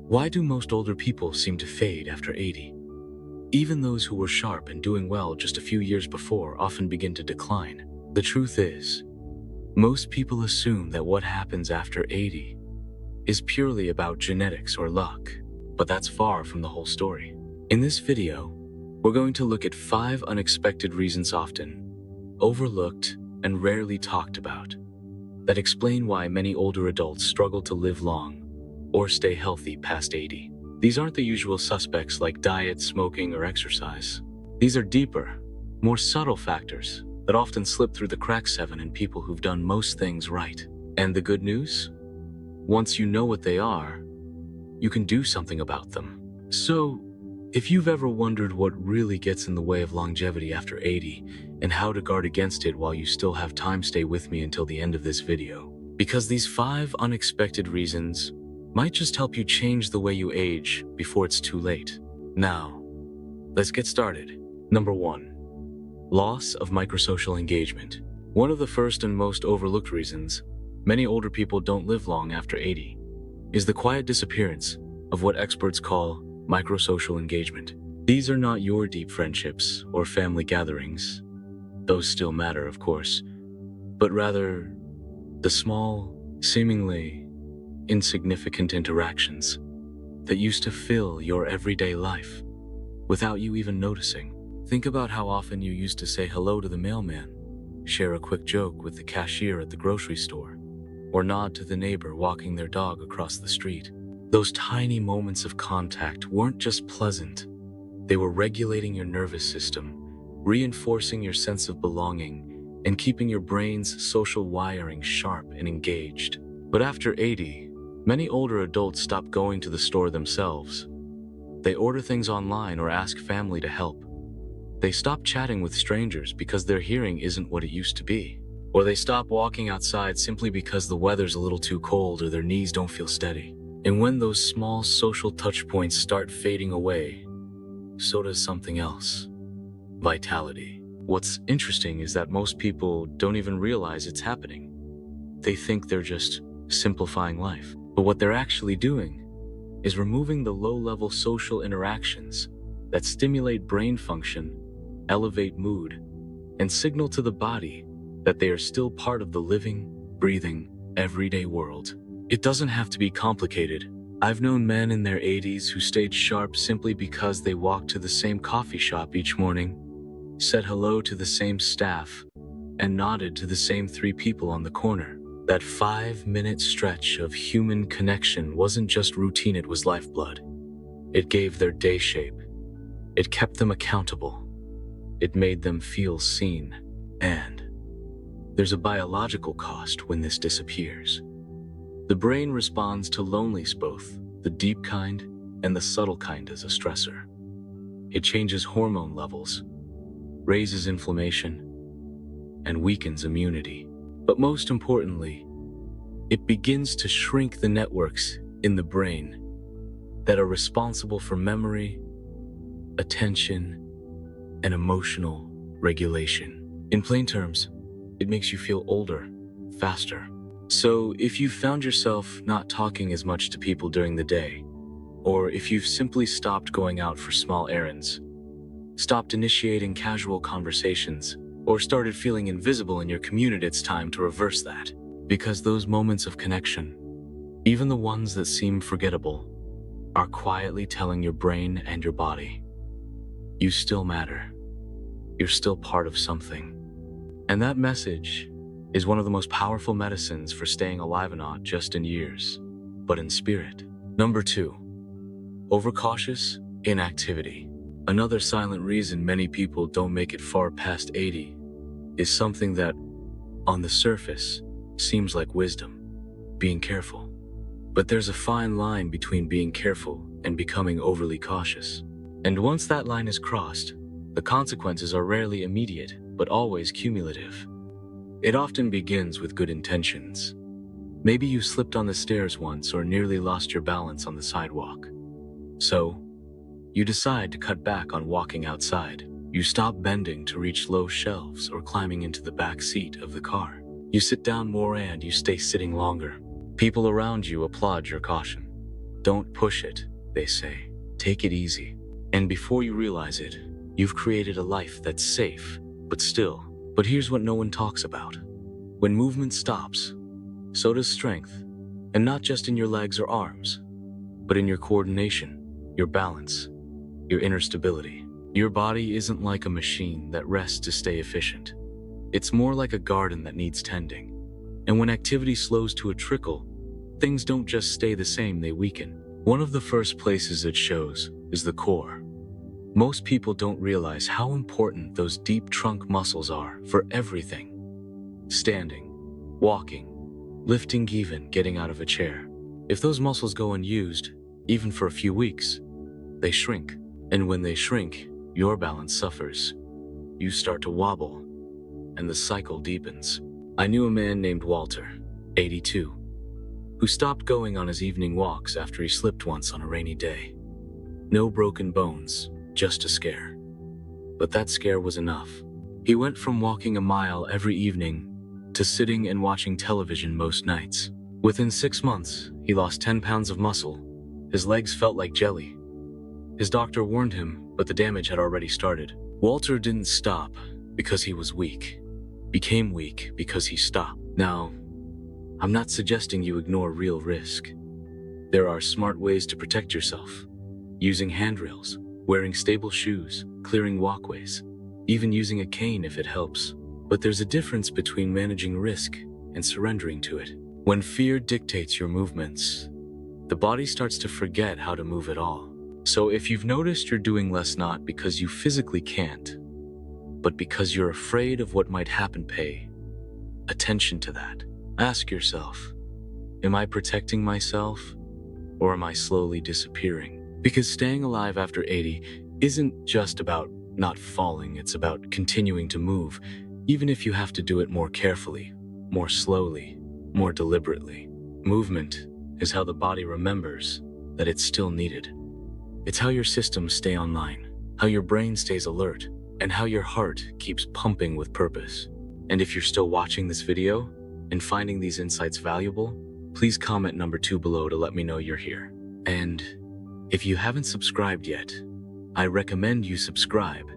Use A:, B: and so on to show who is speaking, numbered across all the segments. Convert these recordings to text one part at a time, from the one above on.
A: Why do most older people seem to fade after 80? Even those who were sharp and doing well just a few years before often begin to decline. The truth is, most people assume that what happens after 80 is purely about genetics or luck, but that's far from the whole story. In this video, we're going to look at 5 unexpected reasons often overlooked and rarely talked about that explain why many older adults struggle to live long or stay healthy past 80. These aren't the usual suspects like diet, smoking, or exercise. These are deeper, more subtle factors that often slip through the cracks in people who've done most things right. And the good news? Once you know what they are, you can do something about them. So, if you've ever wondered what really gets in the way of longevity after 80 and how to guard against it while you still have time, stay with me until the end of this video. Because these 5 unexpected reasons might just help you change the way you age before it's too late. Now, let's get started. Number 1. Loss of microsocial engagement. One of the first and most overlooked reasons many older people don't live long after 80 is the quiet disappearance of what experts call microsocial engagement. These are not your deep friendships or family gatherings. Those still matter, of course, but rather the small, seemingly insignificant interactions that used to fill your everyday life without you even noticing. Think about how often you used to say hello to the mailman, share a quick joke with the cashier at the grocery store, or nod to the neighbor walking their dog across the street. Those tiny moments of contact weren't just pleasant. They were regulating your nervous system, reinforcing your sense of belonging, and keeping your brain's social wiring sharp and engaged. But after 80, many older adults stop going to the store themselves. They order things online or ask family to help. They stop chatting with strangers because their hearing isn't what it used to be. Or they stop walking outside simply because the weather's a little too cold or their knees don't feel steady. And when those small social touch points start fading away, so does something else: vitality. What's interesting is that most people don't even realize it's happening. They think they're just simplifying life. But what they're actually doing is removing the low-level social interactions that stimulate brain function, elevate mood, and signal to the body that they are still part of the living, breathing, everyday world. It doesn't have to be complicated. I've known men in their 80s who stayed sharp simply because they walked to the same coffee shop each morning, said hello to the same staff, and nodded to the same 3 people on the corner. That 5-minute stretch of human connection wasn't just routine, it was lifeblood. It gave their day shape. It kept them accountable. It made them feel seen. And there's a biological cost when this disappears. The brain responds to loneliness, both the deep kind and the subtle kind, as a stressor. It changes hormone levels, raises inflammation, and weakens immunity. But most importantly, it begins to shrink the networks in the brain that are responsible for memory, attention, and emotional regulation. In plain terms, it makes you feel older, faster. So if you've found yourself not talking as much to people during the day, or if you've simply stopped going out for small errands, stopped initiating casual conversations, or started feeling invisible in your community, it's time to reverse that. Because those moments of connection, even the ones that seem forgettable, are quietly telling your brain and your body, you still matter. You're still part of something. And that message is one of the most powerful medicines for staying alive, not just in years, but in spirit. Number 2, overcautious inactivity. Another silent reason many people don't make it far past 80 is something that, on the surface, seems like wisdom: being careful. But there's a fine line between being careful and becoming overly cautious. And once that line is crossed, the consequences are rarely immediate, but always cumulative. It often begins with good intentions. Maybe you slipped on the stairs once or nearly lost your balance on the sidewalk. So, you decide to cut back on walking outside. You stop bending to reach low shelves or climbing into the back seat of the car. You sit down more and you stay sitting longer. People around you applaud your caution. Don't push it, they say. Take it easy. And before you realize it, you've created a life that's safe, but still. But here's what no one talks about. When movement stops, so does strength. And not just in your legs or arms, but in your coordination, your balance, your inner stability. Your body isn't like a machine that rests to stay efficient. It's more like a garden that needs tending. And when activity slows to a trickle, things don't just stay the same, they weaken. One of the first places it shows is the core. Most people don't realize how important those deep trunk muscles are for everything. Standing, walking, lifting, even getting out of a chair. If those muscles go unused, even for a few weeks, they shrink. And when they shrink, your balance suffers. You start to wobble, and the cycle deepens. I knew a man named Walter, 82, who stopped going on his evening walks after he slipped once on a rainy day. No broken bones, just a scare. But that scare was enough. He went from walking a mile every evening to sitting and watching television most nights. Within 6 months, he lost 10 pounds of muscle. His legs felt like jelly. His doctor warned him, but the damage had already started. Walter didn't stop because he was weak. Became weak because he stopped. Now, I'm not suggesting you ignore real risk. There are smart ways to protect yourself. Using handrails, wearing stable shoes, clearing walkways, even using a cane if it helps. But there's a difference between managing risk and surrendering to it. When fear dictates your movements, the body starts to forget how to move at all. So if you've noticed you're doing less, not because you physically can't, but because you're afraid of what might happen, pay attention to that. Ask yourself, am I protecting myself, or am I slowly disappearing? Because staying alive after 80 isn't just about not falling, it's about continuing to move, even if you have to do it more carefully, more slowly, more deliberately. Movement is how the body remembers that it's still needed. It's how your systems stay online, how your brain stays alert, and how your heart keeps pumping with purpose. And if you're still watching this video and finding these insights valuable, please comment number 2 below to let me know you're here. And if you haven't subscribed yet, I recommend you subscribe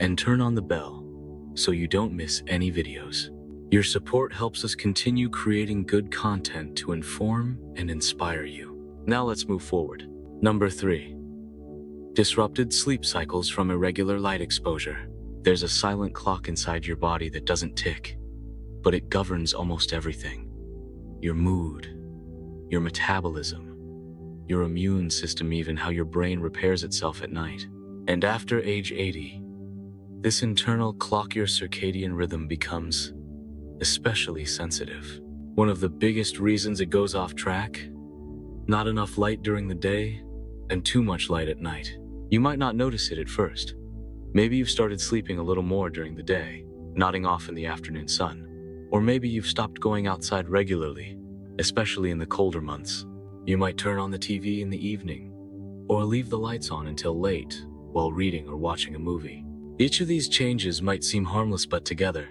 A: and turn on the bell so you don't miss any videos. Your support helps us continue creating good content to inform and inspire you. Now let's move forward. Number 3. Disrupted sleep cycles from irregular light exposure. There's a silent clock inside your body that doesn't tick, but it governs almost everything. Your mood, your metabolism, your immune system, even how your brain repairs itself at night. And after age 80, this internal clock, your circadian rhythm, becomes especially sensitive. One of the biggest reasons it goes off track: not enough light during the day and too much light at night. You might not notice it at first. Maybe you've started sleeping a little more during the day, nodding off in the afternoon sun. Or maybe you've stopped going outside regularly, especially in the colder months. You might turn on the TV in the evening, or leave the lights on until late while reading or watching a movie. Each of these changes might seem harmless, but together,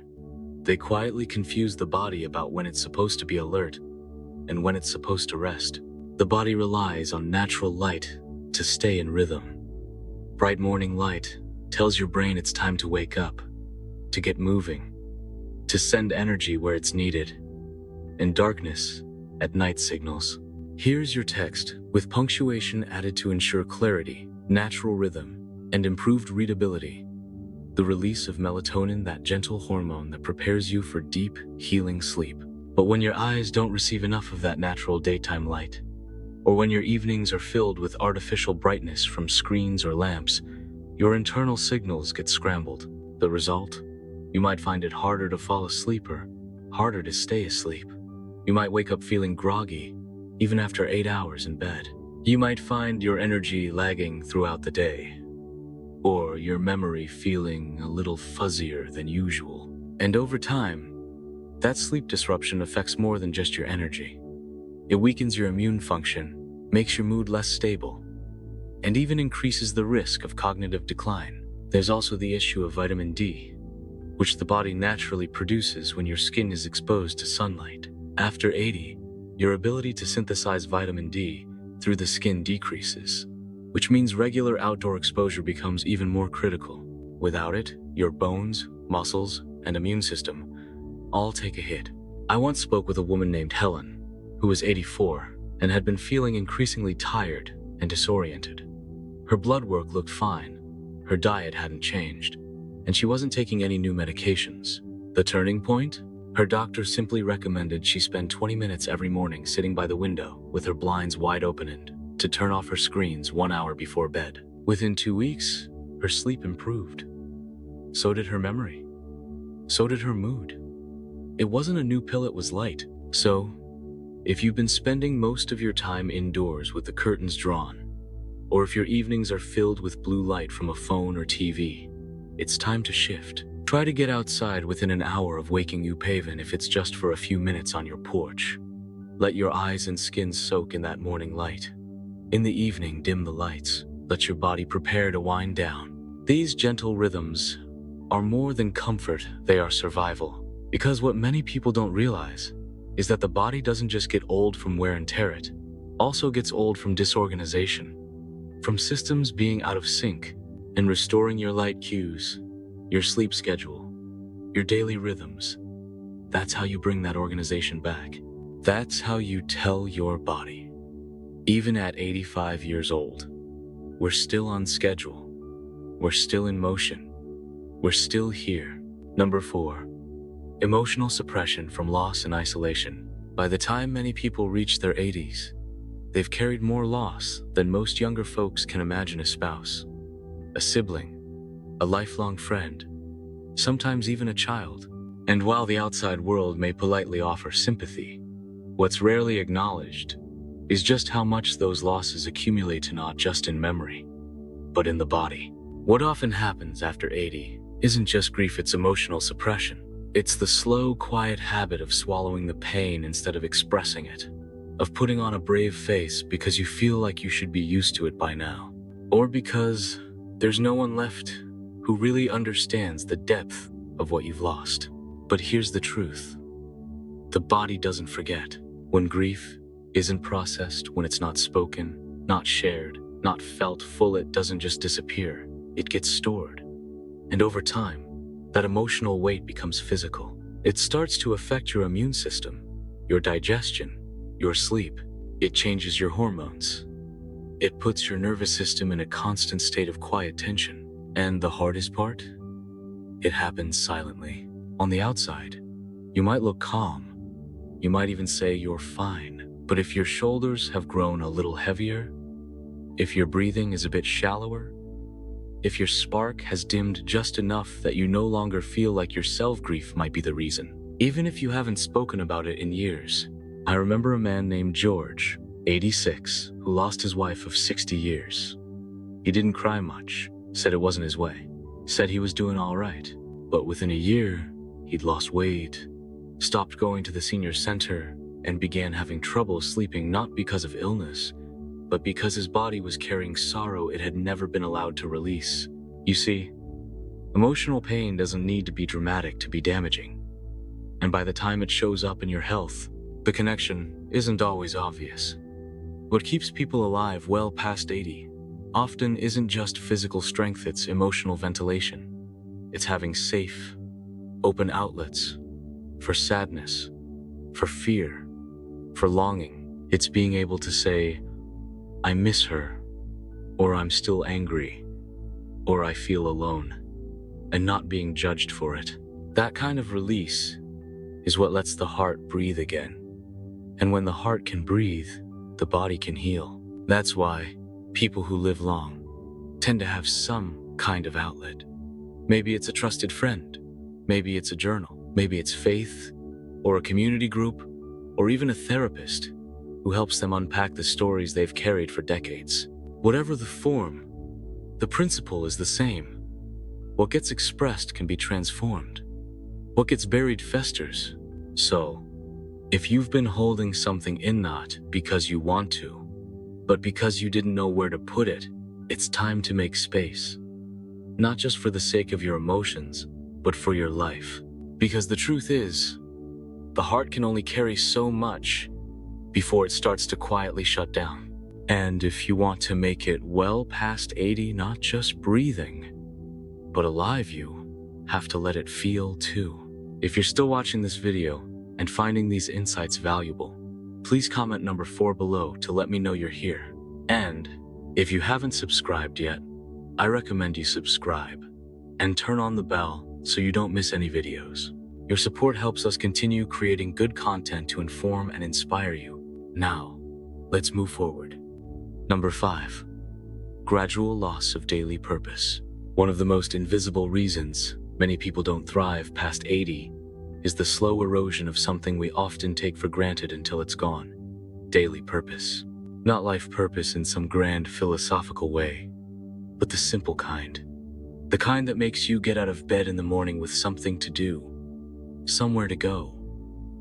A: they quietly confuse the body about when it's supposed to be alert and when it's supposed to rest. The body relies on natural light to stay in rhythm. Bright morning light tells your brain it's time to wake up, to get moving, to send energy where it's needed. And darkness at night signals, here's your text, with punctuation added to ensure clarity, natural rhythm, and improved readability. The release of melatonin, that gentle hormone that prepares you for deep, healing sleep. But when your eyes don't receive enough of that natural daytime light, or when your evenings are filled with artificial brightness from screens or lamps, your internal signals get scrambled. The result? You might find it harder to fall asleep or harder to stay asleep. You might wake up feeling groggy, even after 8 hours in bed. You might find your energy lagging throughout the day, or your memory feeling a little fuzzier than usual. And over time, that sleep disruption affects more than just your energy. It weakens your immune function, makes your mood less stable, and even increases the risk of cognitive decline. There's also the issue of vitamin D, which the body naturally produces when your skin is exposed to sunlight. After 80, your ability to synthesize vitamin D through the skin decreases, which means regular outdoor exposure becomes even more critical. Without it, your bones, muscles, and immune system all take a hit. I once spoke with a woman named Helen, who was 84 and had been feeling increasingly tired and disoriented. Her blood work looked fine, her diet hadn't changed, and she wasn't taking any new medications. The turning point? Her doctor simply recommended she spend 20 minutes every morning sitting by the window with her blinds wide open and to turn off her screens 1 hour before bed. Within 2 weeks, her sleep improved. So did her memory. So did her mood. It wasn't a new pill, it was light. So, if you've been spending most of your time indoors with the curtains drawn, or if your evenings are filled with blue light from a phone or TV, it's time to shift. Try to get outside within an hour of waking you, even if it's just for a few minutes on your porch. Let your eyes and skin soak in that morning light. In the evening, dim the lights. Let your body prepare to wind down. These gentle rhythms are more than comfort, they are survival. Because what many people don't realize is that the body doesn't just get old from wear and tear, it also gets old from disorganization, from systems being out of sync. And restoring your light cues, your sleep schedule, your daily rhythms, that's how you bring that organization back. That's how you tell your body, even at 85 years old, we're still on schedule, we're still in motion, we're still here. Number 4, emotional suppression from loss and isolation. By the time many people reach their 80s, they've carried more loss than most younger folks can imagine. A spouse, a sibling, a lifelong friend, sometimes even a child. And while the outside world may politely offer sympathy, what's rarely acknowledged is just how much those losses accumulate, not just in memory, but in the body. What often happens after 80 isn't just grief, it's emotional suppression. It's the slow, quiet habit of swallowing the pain instead of expressing it, of putting on a brave face because you feel like you should be used to it by now, or because there's no one left who really understands the depth of what you've lost. But here's the truth. The body doesn't forget. When grief isn't processed, when it's not spoken, not shared, not felt full, it doesn't just disappear. It gets stored. And over time, that emotional weight becomes physical. It starts to affect your immune system, your digestion, your sleep. It changes your hormones. It puts your nervous system in a constant state of quiet tension. And the hardest part? It happens silently. On the outside, you might look calm. You might even say you're fine. But if your shoulders have grown a little heavier, if your breathing is a bit shallower, if your spark has dimmed just enough that you no longer feel like yourself, grief might be the reason. Even if you haven't spoken about it in years. I remember a man named George, 86, who lost his wife of 60 years. He didn't cry much, said it wasn't his way, said he was doing all right. But within a year, he'd lost weight, stopped going to the senior center, and began having trouble sleeping, not because of illness, but because his body was carrying sorrow it had never been allowed to release. You see, emotional pain doesn't need to be dramatic to be damaging. And by the time it shows up in your health, the connection isn't always obvious. What keeps people alive well past 80 often isn't just physical strength, it's emotional ventilation. It's having safe, open outlets for sadness, for fear, for longing. It's being able to say, I miss her, or I'm still angry, or I feel alone, and not being judged for it. That kind of release is what lets the heart breathe again. And when the heart can breathe, the body can heal. That's why people who live long tend to have some kind of outlet. Maybe it's a trusted friend, maybe it's a journal, maybe it's faith, or a community group, or even a therapist who helps them unpack the stories they've carried for decades. Whatever the form, the principle is the same. What gets expressed can be transformed. What gets buried festers. So, if you've been holding something in, not because you want to, but because you didn't know where to put it, it's time to make space. Not just for the sake of your emotions, but for your life. Because the truth is, the heart can only carry so much before it starts to quietly shut down. And if you want to make it well past 80, not just breathing, but alive, you have to let it feel too. If you're still watching this video and finding these insights valuable, please comment number 4 below to let me know you're here. And if you haven't subscribed yet, I recommend you subscribe and turn on the bell so you don't miss any videos. Your support helps us continue creating good content to inform and inspire you. Now, let's move forward. Number 5. Gradual loss of daily purpose. One of the most invisible reasons many people don't thrive past 80 is the slow erosion of something we often take for granted until it's gone. Daily purpose. Not life purpose in some grand philosophical way, but the simple kind. The kind that makes you get out of bed in the morning with something to do, somewhere to go,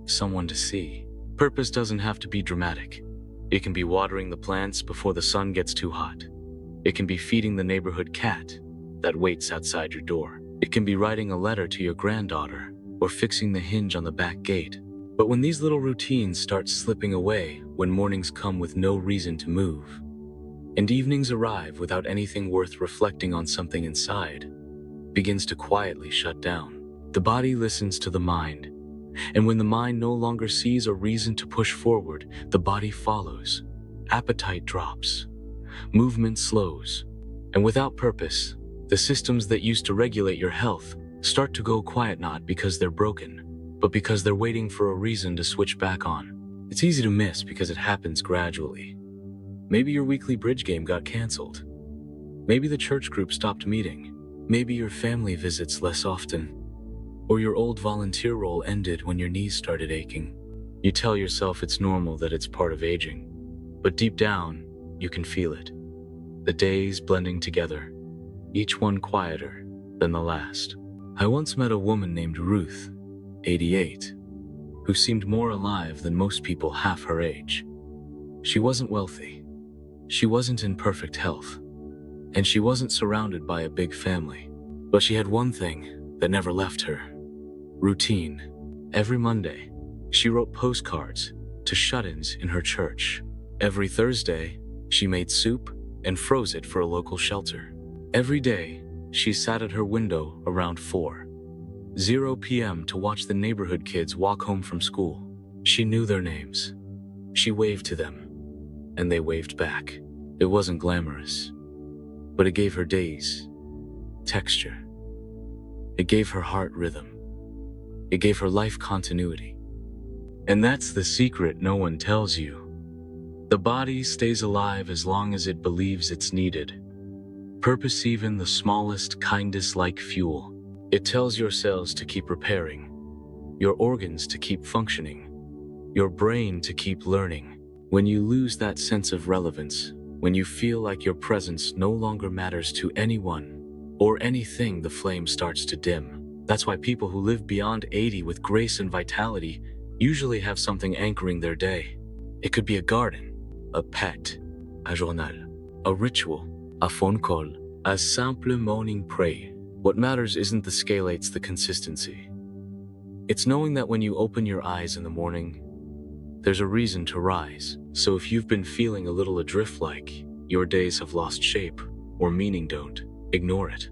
A: someone to see. Purpose doesn't have to be dramatic. It can be watering the plants before the sun gets too hot. It can be feeding the neighborhood cat that waits outside your door. It can be writing a letter to your granddaughter or fixing the hinge on the back gate. But when these little routines start slipping away, when mornings come with no reason to move, and evenings arrive without anything worth reflecting on, something inside begins to quietly shut down. The body listens to the mind, and when the mind no longer sees a reason to push forward, the body follows. Appetite drops, movement slows, and without purpose, the systems that used to regulate your health start to go quiet, not because they're broken, but because they're waiting for a reason to switch back on. It's easy to miss because it happens gradually. Maybe your weekly bridge game got canceled. Maybe the church group stopped meeting. Maybe your family visits less often. Or your old volunteer role ended when your knees started aching. You tell yourself it's normal, that it's part of aging. But deep down, you can feel it. The days blending together, each one quieter than the last. I once met a woman named Ruth, 88, who seemed more alive than most people half her age. She wasn't wealthy. She wasn't in perfect health. And she wasn't surrounded by a big family. But she had one thing that never left her. Routine. Every Monday, she wrote postcards to shut-ins in her church. Every Thursday, she made soup and froze it for a local shelter. Every day, she sat at her window around 4:00 p.m. to watch the neighborhood kids walk home from school. She knew their names. She waved to them, and they waved back. It wasn't glamorous, but it gave her days texture. It gave her heart rhythm. It gave her life continuity. And that's the secret no one tells you. The body stays alive as long as it believes it's needed. Purpose, even the smallest, kindest, like fuel. It tells your cells to keep repairing, your organs to keep functioning, your brain to keep learning. When you lose that sense of relevance, when you feel like your presence no longer matters to anyone or anything, the flame starts to dim. That's why people who live beyond 80 with grace and vitality usually have something anchoring their day. It could be a garden, a pet, a journal, a ritual, a phone call, a simple morning prayer. What matters isn't the scale, it's the consistency. It's knowing that when you open your eyes in the morning, there's a reason to rise. So if you've been feeling a little adrift, like your days have lost shape or meaning, don't ignore it.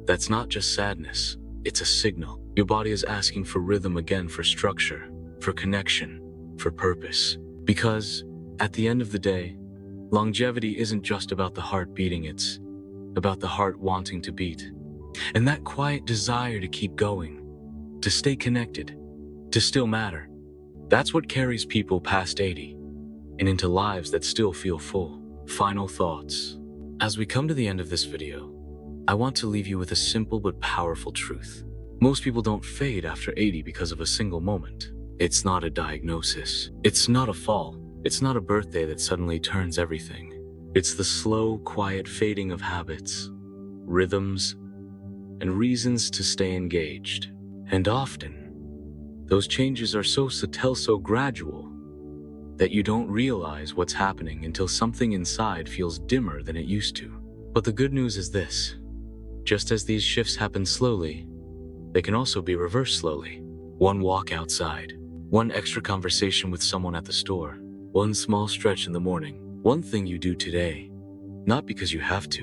A: That's not just sadness, it's a signal. Your body is asking for rhythm again, for structure, for connection, for purpose. Because at the end of the day, longevity isn't just about the heart beating, it's about the heart wanting to beat. And that quiet desire to keep going, to stay connected, to still matter. That's what carries people past 80 and into lives that still feel full. Final thoughts. As we come to the end of this video, I want to leave you with a simple but powerful truth. Most people don't fade after 80 because of a single moment. It's not a diagnosis. It's not a fall. It's not a birthday that suddenly turns everything. It's the slow, quiet fading of habits, rhythms, and reasons to stay engaged. And often, those changes are so subtle, so gradual, that you don't realize what's happening until something inside feels dimmer than it used to. But the good news is this: just as these shifts happen slowly, they can also be reversed slowly. One walk outside, one extra conversation with someone at the store, one small stretch in the morning, One thing you do today, not because you have to,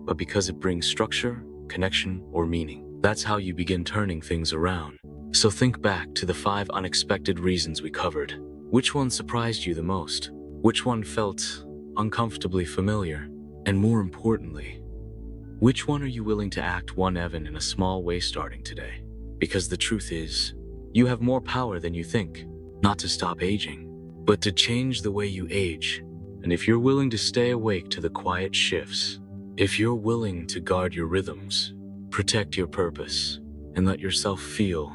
A: but because it brings structure, connection, or meaning. That's how you begin turning things around. So think back to the 5 unexpected reasons we covered. Which one surprised you the most? Which one felt uncomfortably familiar? And more importantly, which one are you willing to act one even in a small way starting today? Because the truth is, you have more power than you think, not to stop aging, but to change the way you age. And if you're willing to stay awake to the quiet shifts, if you're willing to guard your rhythms, protect your purpose, and let yourself feel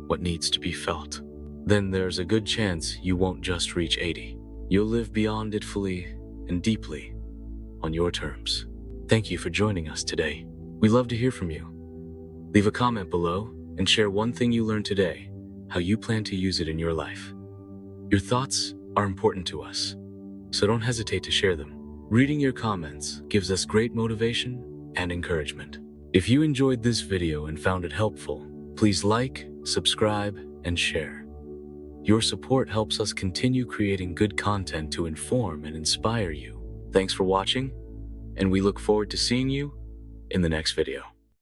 A: what needs to be felt, then there's a good chance you won't just reach 80. You'll live beyond it fully and deeply on your terms. Thank you for joining us today. We'd love to hear from you. Leave a comment below and share one thing you learned today, how you plan to use it in your life. Your thoughts are important to us, so don't hesitate to share them. Reading your comments gives us great motivation and encouragement. If you enjoyed this video and found it helpful, please like, subscribe, and share. Your support helps us continue creating good content to inform and inspire you. Thanks for watching, and we look forward to seeing you in the next video.